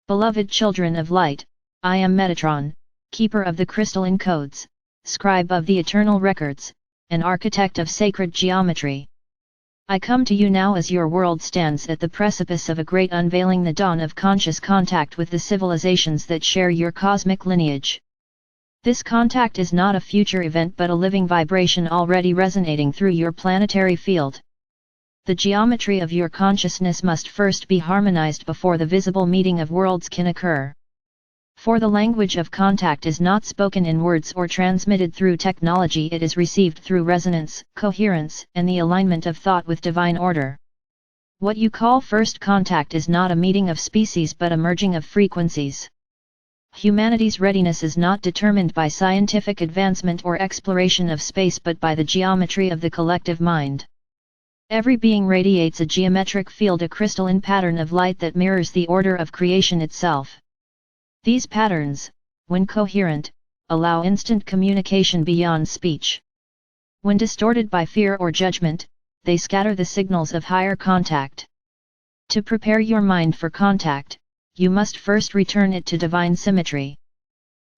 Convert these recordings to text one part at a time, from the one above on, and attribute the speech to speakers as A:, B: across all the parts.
A: Beloved children of light, I am Metatron, keeper of the crystalline codes, scribe of the eternal records, and architect of sacred geometry. I come to you now as your world stands at the precipice of a great unveiling, the dawn of conscious contact with the civilizations that share your cosmic lineage. This contact is not a future event but a living vibration already resonating through your planetary field. The geometry of your consciousness must first be harmonized before the visible meeting of worlds can occur. For the language of contact is not spoken in words or transmitted through technology, it is received through resonance, coherence, and the alignment of thought with divine order. What you call first contact is not a meeting of species but a merging of frequencies. Humanity's readiness is not determined by scientific advancement or exploration of space but by the geometry of the collective mind. Every being radiates a geometric field, a crystalline pattern of light that mirrors the order of creation itself. These patterns, when coherent, allow instant communication beyond speech. When distorted by fear or judgment, they scatter the signals of higher contact. To prepare your mind for contact, you must first return it to divine symmetry.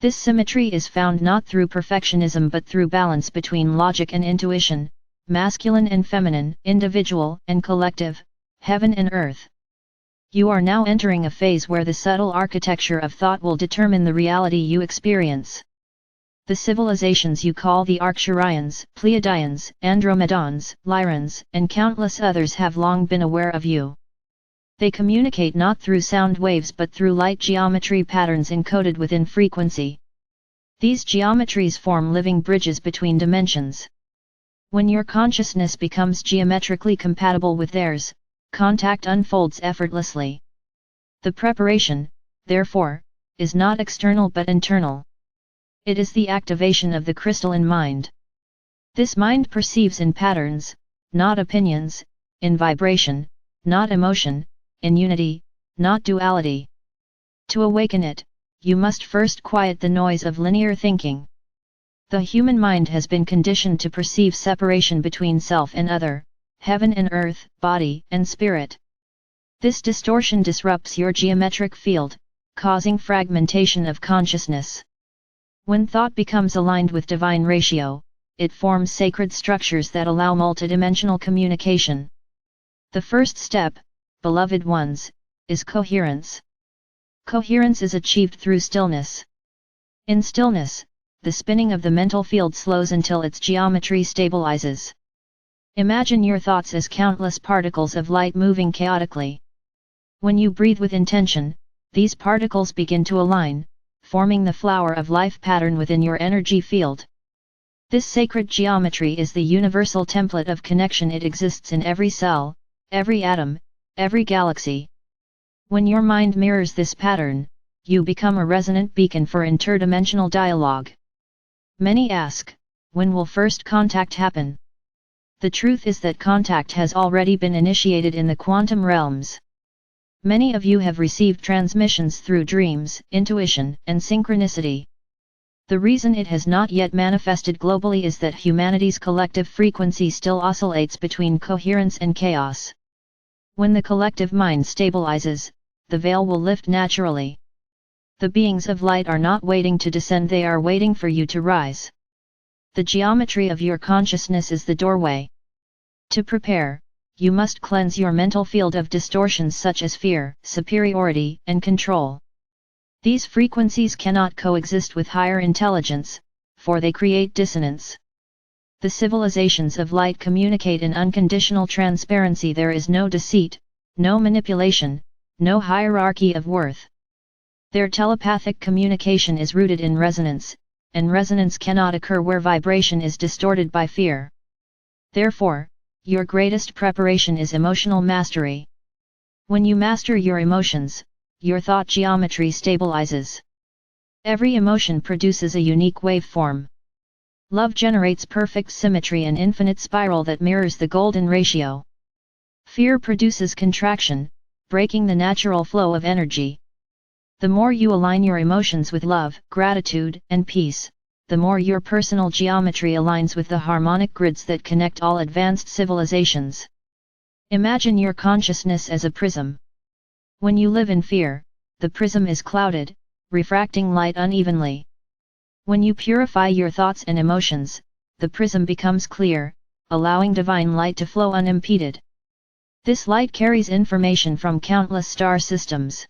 A: This symmetry is found not through perfectionism but through balance between logic and intuition, masculine and feminine, individual and collective, heaven and earth. You are now entering a phase where the subtle architecture of thought will determine the reality you experience. The civilizations you call the Arcturians, Pleiadians, Andromedans, Lyrans, and countless others have long been aware of you. They communicate not through sound waves but through light geometry patterns encoded within frequency. These geometries form living bridges between dimensions. When your consciousness becomes geometrically compatible with theirs, contact unfolds effortlessly. The preparation, therefore, is not external but internal. It is the activation of the crystalline mind. This mind perceives in patterns, not opinions, in vibration, not emotion, in unity, not duality. To awaken it, you must first quiet the noise of linear thinking. The human mind has been conditioned to perceive separation between self and other, heaven and earth, body and spirit. This distortion disrupts your geometric field, causing fragmentation of consciousness. When thought becomes aligned with divine ratio, it forms sacred structures that allow multidimensional communication. The first step, beloved ones, is coherence. Coherence is achieved through stillness. In stillness, the spinning of the mental field slows until its geometry stabilizes. Imagine your thoughts as countless particles of light moving chaotically. When you breathe with intention, these particles begin to align, forming the flower of life pattern within your energy field. This sacred geometry is the universal template of connection. It exists in every cell, every atom, every galaxy. When your mind mirrors this pattern, you become a resonant beacon for interdimensional dialogue. Many ask, when will first contact happen? The truth is that contact has already been initiated in the quantum realms. Many of you have received transmissions through dreams, intuition, and synchronicity. The reason it has not yet manifested globally is that humanity's collective frequency still oscillates between coherence and chaos. When the collective mind stabilizes, the veil will lift naturally. The beings of light are not waiting to descend, they are waiting for you to rise. The geometry of your consciousness is the doorway. To prepare, you must cleanse your mental field of distortions such as fear, superiority, and control. These frequencies cannot coexist with higher intelligence, for they create dissonance. The civilizations of light communicate in unconditional transparency. There is no deceit, no manipulation, no hierarchy of worth. Their telepathic communication is rooted in resonance, and resonance cannot occur where vibration is distorted by fear. Therefore, your greatest preparation is emotional mastery. When you master your emotions, your thought geometry stabilizes. Every emotion produces a unique waveform. Love generates perfect symmetry, an infinite spiral that mirrors the golden ratio. Fear produces contraction, breaking the natural flow of energy. The more you align your emotions with love, gratitude, and peace, the more your personal geometry aligns with the harmonic grids that connect all advanced civilizations. Imagine your consciousness as a prism. When you live in fear, the prism is clouded, refracting light unevenly. When you purify your thoughts and emotions, the prism becomes clear, allowing divine light to flow unimpeded. This light carries information from countless star systems.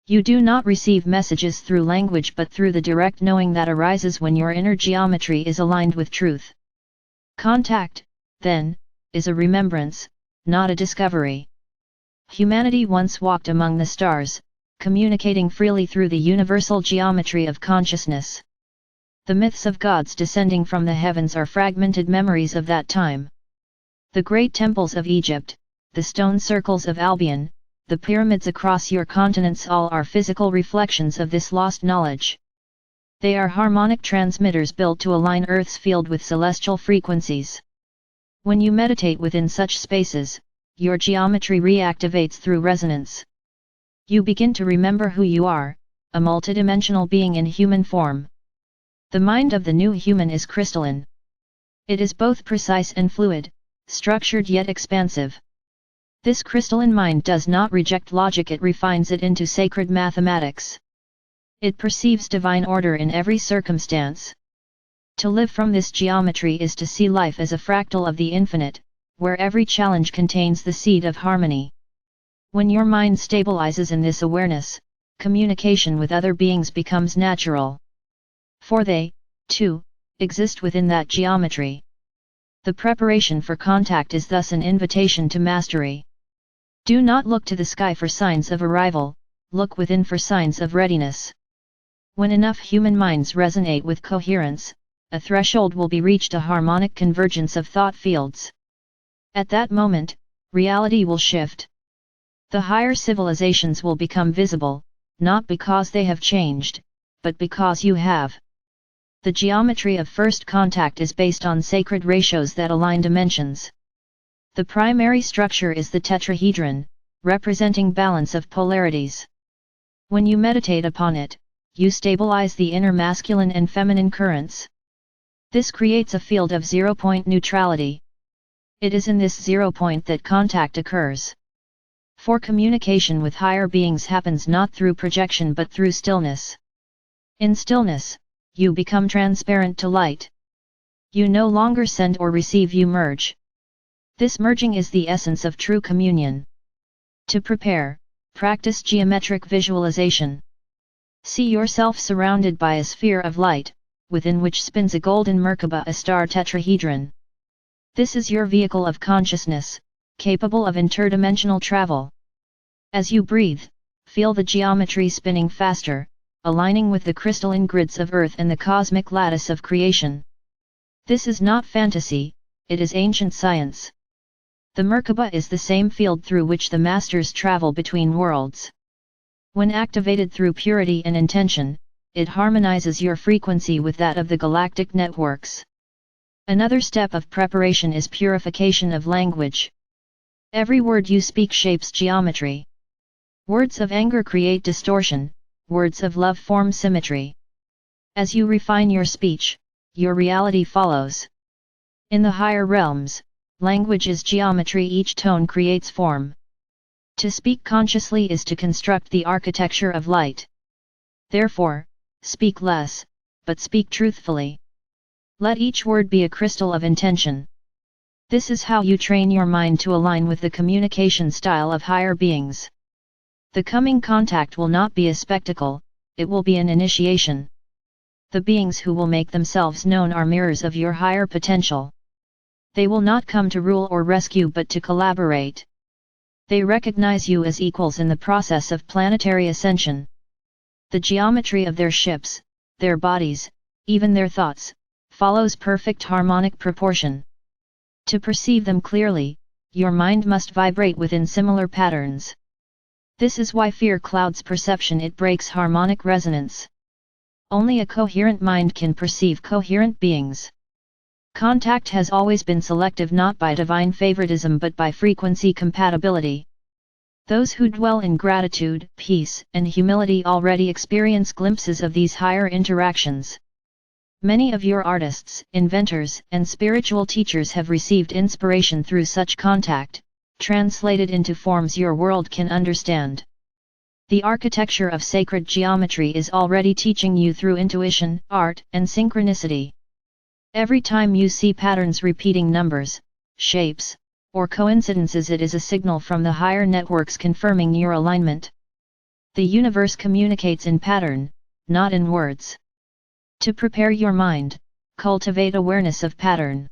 A: You do not receive messages through language but through the direct knowing that arises when your inner geometry is aligned with truth. Contact, then, is a remembrance, not a discovery. Humanity once walked among the stars, communicating freely through the universal geometry of consciousness. The myths of gods descending from the heavens are fragmented memories of that time. The great temples of Egypt, the stone circles of Albion, the pyramids across your continents all are physical reflections of this lost knowledge. They are harmonic transmitters built to align Earth's field with celestial frequencies. When you meditate within such spaces, your geometry reactivates through resonance. You begin to remember who you are, a multidimensional being in human form. The mind of the new human is crystalline. It is both precise and fluid, structured yet expansive. This crystalline mind does not reject logic, it refines it into sacred mathematics. It perceives divine order in every circumstance. To live from this geometry is to see life as a fractal of the infinite, where every challenge contains the seed of harmony. When your mind stabilizes in this awareness, communication with other beings becomes natural. For they, too, exist within that geometry. The preparation for contact is thus an invitation to mastery. Do not look to the sky for signs of arrival, look within for signs of readiness. When enough human minds resonate with coherence, a threshold will be reached, a harmonic convergence of thought fields. At that moment, reality will shift. The higher civilizations will become visible, not because they have changed, but because you have. The geometry of first contact is based on sacred ratios that align dimensions. The primary structure is the tetrahedron, representing balance of polarities. When you meditate upon it, you stabilize the inner masculine and feminine currents. This creates a field of zero-point neutrality. It is in this zero point that contact occurs. For communication with higher beings happens not through projection but through stillness. In stillness, you become transparent to light. You no longer send or receive, you merge. This merging is the essence of true communion. To prepare, practice geometric visualization. See yourself surrounded by a sphere of light, within which spins a golden Merkaba, a star tetrahedron. This is your vehicle of consciousness, capable of interdimensional travel. As you breathe, feel the geometry spinning faster, aligning with the crystalline grids of Earth and the cosmic lattice of creation. This is not fantasy, it is ancient science. The Merkaba is the same field through which the masters travel between worlds. When activated through purity and intention, it harmonizes your frequency with that of the galactic networks. Another step of preparation is purification of language. Every word you speak shapes geometry. Words of anger create distortion, words of love form symmetry. As you refine your speech, your reality follows. In the higher realms, language is geometry, each tone creates form. To speak consciously is to construct the architecture of light. Therefore, speak less, but speak truthfully. Let each word be a crystal of intention. This is how you train your mind to align with the communication style of higher beings. The coming contact will not be a spectacle, it will be an initiation. The beings who will make themselves known are mirrors of your higher potential. They will not come to rule or rescue but to collaborate. They recognize you as equals in the process of planetary ascension. The geometry of their ships, their bodies, even their thoughts, follows perfect harmonic proportion. To perceive them clearly, your mind must vibrate within similar patterns. This is why fear clouds perception, it breaks harmonic resonance. Only a coherent mind can perceive coherent beings. Contact has always been selective, not by divine favoritism but by frequency compatibility. Those who dwell in gratitude, peace, and humility already experience glimpses of these higher interactions. Many of your artists, inventors, and spiritual teachers have received inspiration through such contact, translated into forms your world can understand. The architecture of sacred geometry is already teaching you through intuition, art, and synchronicity. Every time you see patterns repeating numbers, shapes, or coincidences, it is a signal from the higher networks confirming your alignment. The universe communicates in pattern, not in words. To prepare your mind, cultivate awareness of pattern.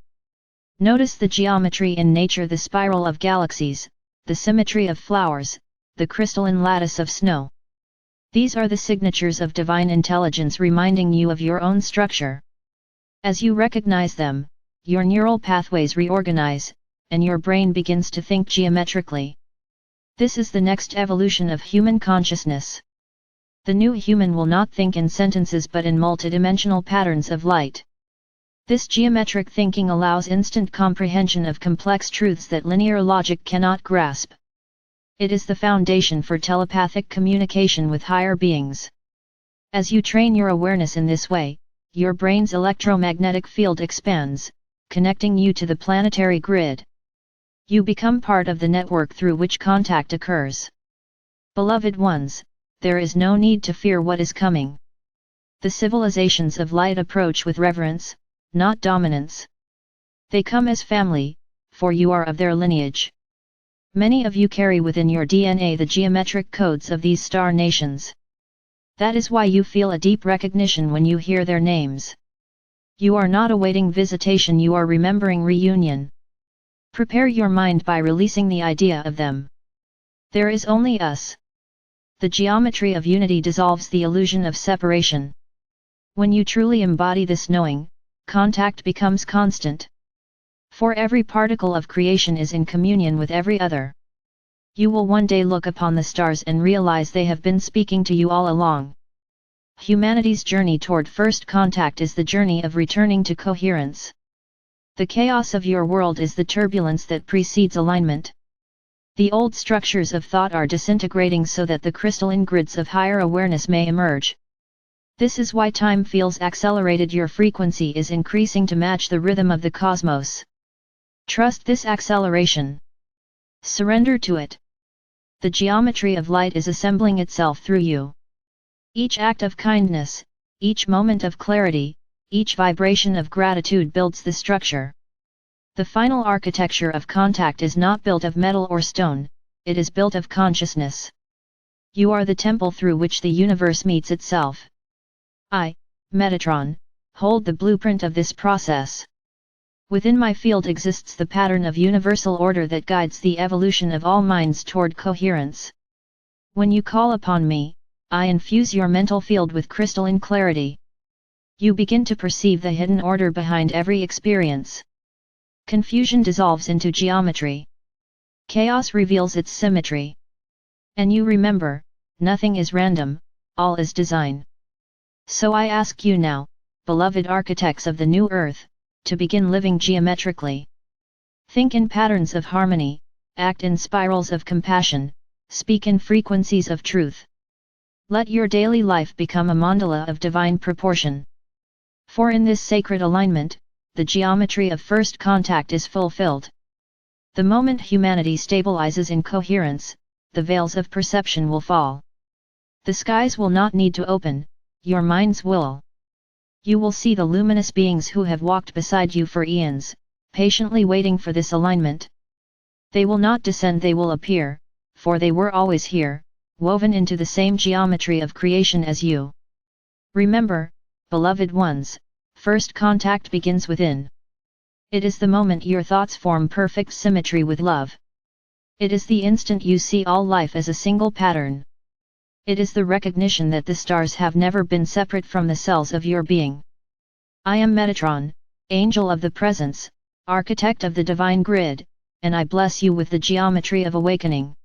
A: Notice the geometry in nature, the spiral of galaxies, the symmetry of flowers, the crystalline lattice of snow. These are the signatures of divine intelligence reminding you of your own structure. As you recognize them, your neural pathways reorganize, and your brain begins to think geometrically. This is the next evolution of human consciousness. The new human will not think in sentences but in multidimensional patterns of light. This geometric thinking allows instant comprehension of complex truths that linear logic cannot grasp. It is the foundation for telepathic communication with higher beings. As you train your awareness in this way, your brain's electromagnetic field expands, connecting you to the planetary grid. You become part of the network through which contact occurs. Beloved ones, there is no need to fear what is coming. The civilizations of light approach with reverence, not dominance. They come as family, for you are of their lineage. Many of you carry within your DNA the geometric codes of these star nations. That is why you feel a deep recognition when you hear their names. You are not awaiting visitation, you are remembering reunion. Prepare your mind by releasing the idea of them. There is only us. The geometry of unity dissolves the illusion of separation. When you truly embody this knowing, contact becomes constant. For every particle of creation is in communion with every other. You will one day look upon the stars and realize they have been speaking to you all along. Humanity's journey toward first contact is the journey of returning to coherence. The chaos of your world is the turbulence that precedes alignment. The old structures of thought are disintegrating so that the crystalline grids of higher awareness may emerge. This is why time feels accelerated, your frequency is increasing to match the rhythm of the cosmos. Trust this acceleration. Surrender to it. The geometry of light is assembling itself through you. Each act of kindness, each moment of clarity, each vibration of gratitude builds the structure. The final architecture of contact is not built of metal or stone, it is built of consciousness. You are the temple through which the universe meets itself. I, Metatron, hold the blueprint of this process. Within my field exists the pattern of universal order that guides the evolution of all minds toward coherence. When you call upon me, I infuse your mental field with crystalline clarity. You begin to perceive the hidden order behind every experience. Confusion dissolves into geometry. Chaos reveals its symmetry. And you remember, nothing is random, all is design. So I ask you now, beloved architects of the new earth, to begin living geometrically. Think in patterns of harmony, act in spirals of compassion, speak in frequencies of truth. Let your daily life become a mandala of divine proportion. For in this sacred alignment, the geometry of first contact is fulfilled. The moment humanity stabilizes in coherence, the veils of perception will fall. The skies will not need to open, your minds will. You will see the luminous beings who have walked beside you for eons, patiently waiting for this alignment. They will not descend, they will appear, for they were always here, woven into the same geometry of creation as you. Remember, beloved ones, first contact begins within. It is the moment your thoughts form perfect symmetry with love. It is the instant you see all life as a single pattern. It is the recognition that the stars have never been separate from the cells of your being. I am Metatron, angel of the presence, architect of the divine grid, and I bless you with the geometry of awakening.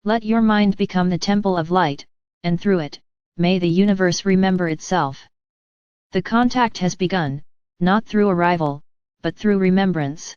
A: Let your mind become the temple of light, and through it, may the universe remember itself. The contact has begun, not through arrival, but through remembrance.